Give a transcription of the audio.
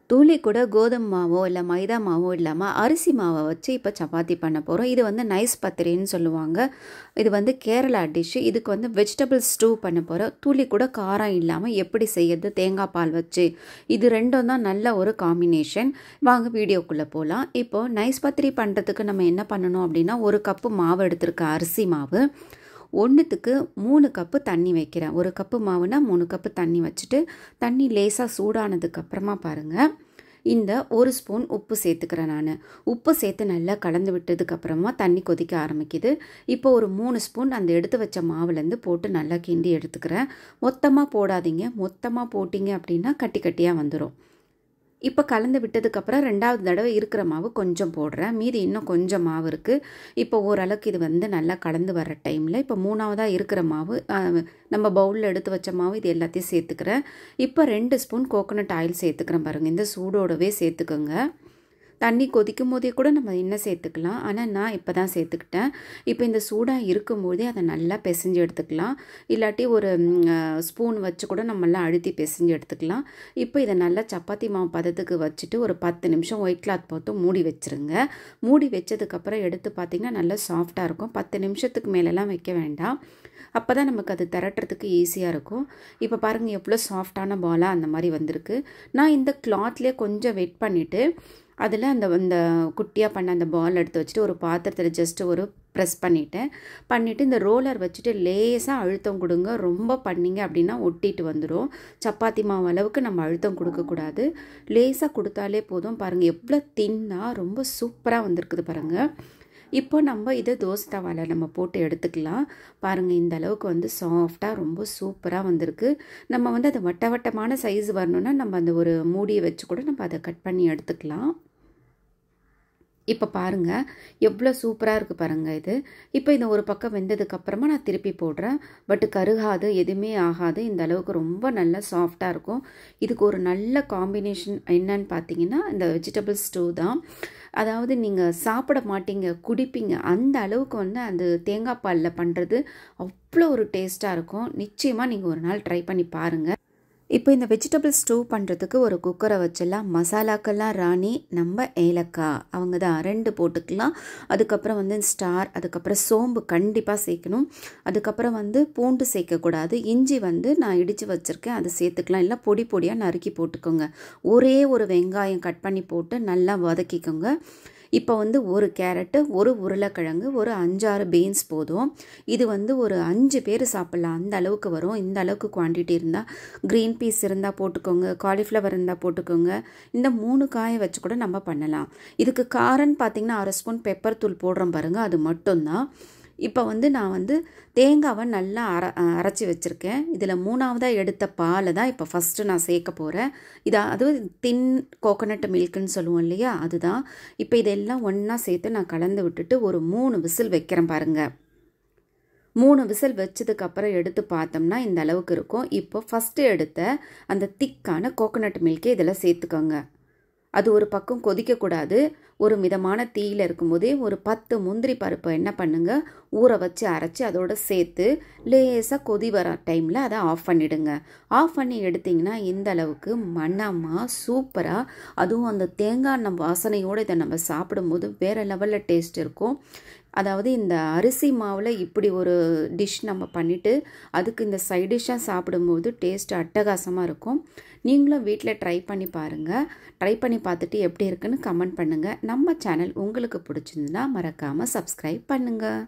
துளி கூட கோதுமை மாவோ இல்லை மைதா மாவோ இல்லாமல் அரிசி மாவை வச்சு இப்போ சப்பாத்தி பண்ண போகிறோம். இது வந்து நைஸ் பத்திரின்னு சொல்லுவாங்க. இது வந்து கேரளா டிஷ்ஷு. இதுக்கு வந்து வெஜிடபிள் ஸ்டூ பண்ண போகிறோம். துளி கூட காரம் இல்லாமல் எப்படி செய்யறது, தேங்காய் பால் வச்சு. இது ரெண்டும் தான் நல்ல ஒரு காம்பினேஷன். வாங்க வீடியோக்குள்ளே போகலாம். இப்போது நைஸ் பத்திரி பண்ணுறதுக்கு நம்ம என்ன பண்ணணும் அப்படின்னா, 1 கப்பு மாவு எடுத்துருக்கேன், அரிசி மாவு. 1க்கு 3 கப்பு தண்ணி வைக்கிறேன். 1 கப்பு மாவுனா 3 கப்பு தண்ணி வச்சுட்டு, தண்ணி லேசாக சூடானதுக்கப்புறமா பாருங்கள், இந்த 1 ஸ்பூன் உப்பு சேர்த்துக்கிறேன். நான் உப்பு சேர்த்து நல்லா கலந்து விட்டதுக்கப்புறமா தண்ணி கொதிக்க ஆரம்பிக்குது. இப்போ ஒரு 3 ஸ்பூன் அந்த எடுத்து வச்ச மாவுலேருந்து போட்டு நல்லா கிண்டி எடுத்துக்கிறேன். மொத்தமாக போடாதீங்க. மொத்தமாக போட்டிங்க அப்படின்னா கட்டி கட்டியாக வந்துடும். இப்போ கலந்து விட்டதுக்கப்புறம் 2வது தடவை இருக்கிற மாவு கொஞ்சம் போடுறேன். மீதி இன்னும் கொஞ்சம் மாவு இருக்குது. இப்போ ஓரளவுக்கு இது வந்து நல்லா கலந்து வர டைமில் இப்போ 3வதாக இருக்கிற மாவு, நம்ம பவுலில் எடுத்து வச்ச மாவு, இது எல்லாத்தையும் சேர்த்துக்கிறேன். இப்போ 2 ஸ்பூன் கோகோனட் ஆயில் சேர்த்துக்கிறேன். பாருங்கள், இந்த சூடோடவே சேர்த்துக்கோங்க. தண்ணி கொதிக்கும் போதே கூட நம்ம எண்ணெய் சேர்த்துக்கலாம். ஆனால் நான் இப்போ தான் சேர்த்துக்கிட்டேன். இப்போ இந்த சூடாக இருக்கும்போதே அதை நல்லா பிசைஞ்சு எடுத்துக்கலாம். இல்லாட்டி ஒரு ஸ்பூன் வச்சு கூட நம்மளாம் அழுத்தி பிசைஞ்சு எடுத்துக்கலாம். இப்போ இதை நல்லா சப்பாத்தி மாவு பதத்துக்கு வச்சுட்டு ஒரு 10 நிமிஷம் ஒயிட் கிளாத் போட்டு மூடி வச்சுருங்க. மூடி வச்சதுக்கப்புறம் எடுத்து பார்த்திங்கன்னா நல்லா சாஃப்டாக இருக்கும். 10 நிமிஷத்துக்கு மேலெலாம் வைக்க வேண்டாம். அப்போ தான் நமக்கு அது திரட்டுறதுக்கு ஈஸியாக இருக்கும். இப்போ பாருங்கள் எவ்வளோ சாஃப்டான பாலாக அந்த மாதிரி வந்திருக்கு. நான் இந்த கிளாத்லேயே கொஞ்சம் வெட் பண்ணிவிட்டு அதில் அந்த குட்டியாக பண்ண அந்த பால் எடுத்து வச்சுட்டு ஒரு பாத்திரத்தில் ஜஸ்ட்டு ஒரு ப்ரெஸ் பண்ணிவிட்டு இந்த ரோலர் வச்சுட்டு லேசாக அழுத்தம் கொடுங்க. ரொம்ப பண்ணிங்க அப்படின்னா ஒட்டிட்டு வந்துடும். சப்பாத்தி மாவு அளவுக்கு நம்ம அழுத்தம் கொடுக்கக்கூடாது. லேசாக கொடுத்தாலே போதும். பாருங்கள் எவ்வளோ தின்னாக ரொம்ப சூப்பராக வந்திருக்குது பாருங்கள். இப்போ நம்ம இதை தோசை தவாவில் நம்ம போட்டு எடுத்துக்கலாம். பாருங்கள் இந்த அளவுக்கு வந்து சாஃப்டாக ரொம்ப சூப்பராக வந்திருக்கு. நம்ம வந்து அது வட்டமான சைஸ் வரணுன்னா நம்ம அந்த ஒரு மூடியை வச்சு கூட நம்ம அதை கட் பண்ணி எடுத்துக்கலாம். இப்போ பாருங்கள் எவ்வளோ சூப்பராக இருக்குது பாருங்கள் இது. இப்போ இந்த ஒரு பக்கம் வெந்ததுக்கப்புறமா நான் திருப்பி போடுறேன். பட் கருகாது, எதுவுமே ஆகாது. இந்த அளவுக்கு ரொம்ப நல்லா சாஃப்டாக இருக்கும். இதுக்கு ஒரு நல்ல காம்பினேஷன் என்னன்னு பார்த்தீங்கன்னா இந்த வெஜிடபிள் ஸ்டூ தான். அதாவது நீங்கள் சாப்பிட மாட்டீங்க, குடிப்பீங்க. அந்த அளவுக்கு வந்து அந்த தேங்காய் பாலில் பண்ணுறது அவ்வளோ ஒரு டேஸ்ட்டாக இருக்கும். நிச்சயமாக நீங்கள் ஒரு நாள் ட்ரை பண்ணி பாருங்கள். இப்போ இந்த வெஜிடபிள் ஸ்டூ பண்ணுறதுக்கு ஒரு குக்கரை வச்சிடலாம். மசாலாக்கெல்லாம் ராணி நம்ம ஏலக்காய் அவங்க தான் 2 போட்டுக்கலாம். அதுக்கப்புறம் வந்து ஸ்டார், அதுக்கப்புறம் சோம்பு கண்டிப்பாக சேர்க்கணும். அதுக்கப்புறம் வந்து பூண்டு சேர்க்கக்கூடாது. இஞ்சி வந்து நான் இடித்து வச்சுருக்கேன், அதை சேர்த்துக்கலாம். இல்லை பொடி பொடியாக நறுக்கி போட்டுக்கோங்க. ஒரே ஒரு வெங்காயம் கட் பண்ணி போட்டு நல்லா வதக்கிக்கோங்க. இப்போ வந்து 1 கேரட்டு, 1 உருளைக்கிழங்கு, ஒரு 5-6 பீன்ஸ் போதும். இது வந்து ஒரு 5 பேர் சாப்பிட்லாம். அந்த அளவுக்கு வரும். இந்த அளவுக்கு குவான்டிட்டி இருந்தால் க்ரீன் பீஸ் இருந்தால் போட்டுக்கோங்க, காலிஃப்ளவர் இருந்தால் போட்டுக்கோங்க. இந்த 3 காயை வச்சு கூட நம்ம பண்ணலாம். இதுக்கு காரம்னு பார்த்திங்கன்னா 1/2 ஸ்பூன் பெப்பர் தூள் போடுறோம் பாருங்கள், அது மட்டும்தான். இப்போ வந்து நான் வந்து தேங்காவை நல்லா அரைச்சி வச்சுருக்கேன். இதில் 3வதாக எடுத்த பாலை தான் இப்போ ஃபஸ்ட்டு நான் சேர்க்க போகிறேன். அதுவும் தின் கோகோனட் மில்க்குன்னு சொல்லுவோம் இல்லையா, அதுதான். இப்போ இதெல்லாம் ஒன்றா சேர்த்து நான் கலந்து விட்டுட்டு ஒரு 3 விசில் வைக்கிறேன் பாருங்கள். 3 விசில் வச்சதுக்கப்புறம் எடுத்து பார்த்தோம்னா இந்த அளவுக்கு இருக்கும். இப்போ ஃபஸ்ட்டு எடுத்த அந்த திக்கான கோகோனட் மில்க்கே இதில் சேர்த்துக்கோங்க. அது ஒரு பக்கம் கொதிக்கக்கூடாது. ஒரு மிதமான தீயில் இருக்கும்போதே ஒரு 10 முந்திரி பருப்பை என்ன பண்ணுங்க, ஊற வச்சு அரைச்சி அதோடு சேர்த்து லேசாக கொதி வர டைமில் அதை ஆஃப் பண்ணிவிடுங்க. ஆஃப் பண்ணி எடுத்திங்கன்னா இந்த அளவுக்கு மணமாக சூப்பராக, அதுவும் அந்த தேங்காய் எண்ணெய் வாசனையோடு இதை நம்ம சாப்பிடும்போது வேறு லெவலில் டேஸ்ட் இருக்கும். அதாவது இந்த அரிசி மாவில் இப்படி ஒரு டிஷ் நம்ம பண்ணிவிட்டு அதுக்கு இந்த சைட் டிஷ்ஷாக சாப்பிடும்போது டேஸ்ட் அட்டகாசமாக இருக்கும். நீங்களும் வீட்டில் ட்ரை பண்ணி பாருங்கள். ட்ரை பண்ணி பார்த்துட்டு எப்படி இருக்குன்னு கமெண்ட் பண்ணுங்கள். நம்ம சேனல் உங்களுக்கு பிடிச்சிருந்துன்னா மறக்காமல் சப்ஸ்கிரைப் பண்ணுங்கள்.